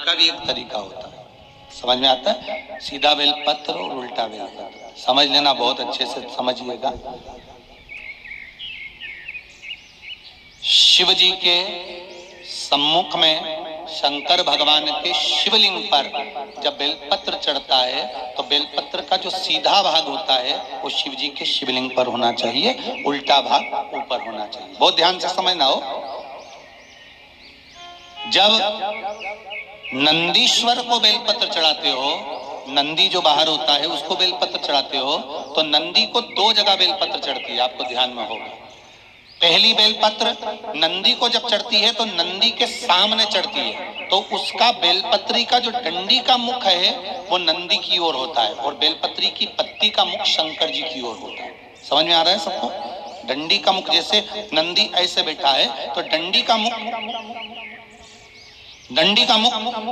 का भी एक तरीका होता है, समझ में आता है? सीधा बेलपत्र और उल्टा बेलपत्र समझ लेना, बहुत अच्छे से समझिएगा। शिव जी के सम्मुख में शंकर भगवान के शिवलिंग पर जब बेलपत्र चढ़ता है तो बेलपत्र का जो सीधा भाग होता है वो शिव जी के शिवलिंग पर होना चाहिए, उल्टा भाग ऊपर होना चाहिए। बहुत ध्यान से समझना हो। जब नंदीश्वर को बेलपत्र चढ़ाते हो, नंदी जो बाहर होता है उसको बेलपत्र चढ़ाते हो, तो नंदी को दो जगह बेलपत्र चढ़ती है, आपको ध्यान में होगा। पहली बेलपत्र नंदी को जब चढ़ती है तो नंदी के सामने चढ़ती है, तो उसका बेलपत्री का जो डंडी का मुख है वो नंदी की ओर होता है और बेलपत्री की पत्ती का मुख शंकर जी की ओर होता है। समझ में आ रहा है सबको? डंडी का मुख, जैसे नंदी ऐसे बैठा है तो डंडी का मुख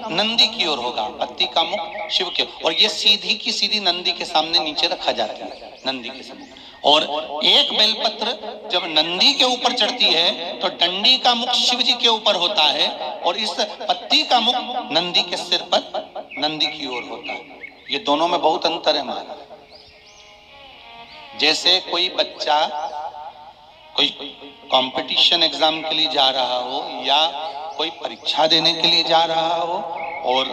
नंदी की ओर होगा, पत्ती का मुख शिव के, और ये सीधी की सीधी नंदी के सामने नीचे रखा जाता है, नंदी के सामने। और एक बेलपत्र जब नंदी के ऊपर चढ़ती है तो डंडी का मुख शिव जी के ऊपर होता है और इस पत्ती का मुख नंदी के सिर पर नंदी की ओर होता है। ये दोनों में बहुत अंतर है हमारा। जैसे कोई बच्चा कोई कंपटीशन एग्जाम के लिए जा रहा हो या कोई परीक्षा देने के लिए जा रहा हो और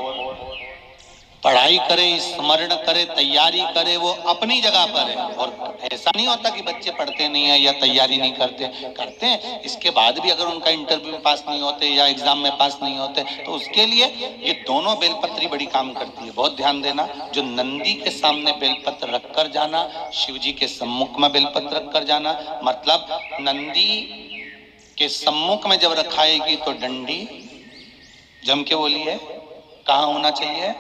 पढ़ाई करे, स्मरण करे, तैयारी करे, वो अपनी जगह पर है। और ऐसा नहीं होता कि बच्चे पढ़ते नहीं है या तैयारी नहीं करते हैं। इसके बाद भी अगर उनका इंटरव्यू में पास नहीं होते या एग्जाम में पास नहीं होते तो उसके लिए ये दोनों बेलपत्री बड़ी काम करती है। बहुत ध्यान देना, जो नंदी के सामने बेलपत्र रखकर जाना, शिव जी के सम्मुख में बेलपत्र रखकर जाना, मतलब नंदी के सम्मुख में जब रखाएगी तो डंडी, जम के बोलिए, कहाँ होना चाहिए?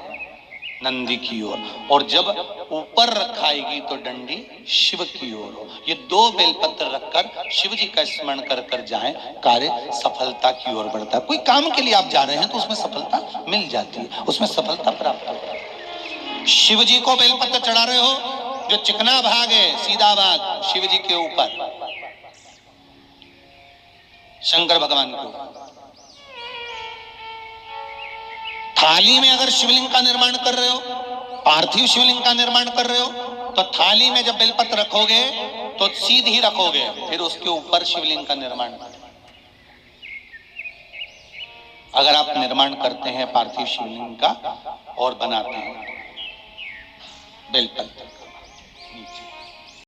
नंदी की ओर। और जब ऊपर रखाएगी तो डंडी शिव की ओर हो। ये दो बेलपत्र रखकर शिव जी का स्मरण कर कर जाएं, कार्य सफलता की ओर बढ़ता है। कोई काम के लिए आप जा रहे हैं तो उसमें सफलता मिल जाती है, उसमें सफलता प्राप्त होती है। शिव जी को बेलपत्र चढ़ा रहे हो, जो चिकना भाग है, सीधा भाग शिव जी के ऊपर, शंकर भगवान के ऊपर। थाली में अगर शिवलिंग का निर्माण कर रहे हो, पार्थिव शिवलिंग का निर्माण कर रहे हो, तो थाली में जब बेलपत्र रखोगे तो सीधी रखोगे, फिर उसके ऊपर शिवलिंग का निर्माण करोगे। अगर आप निर्माण करते हैं पार्थिव शिवलिंग का और बनाते हैं बेलपत्र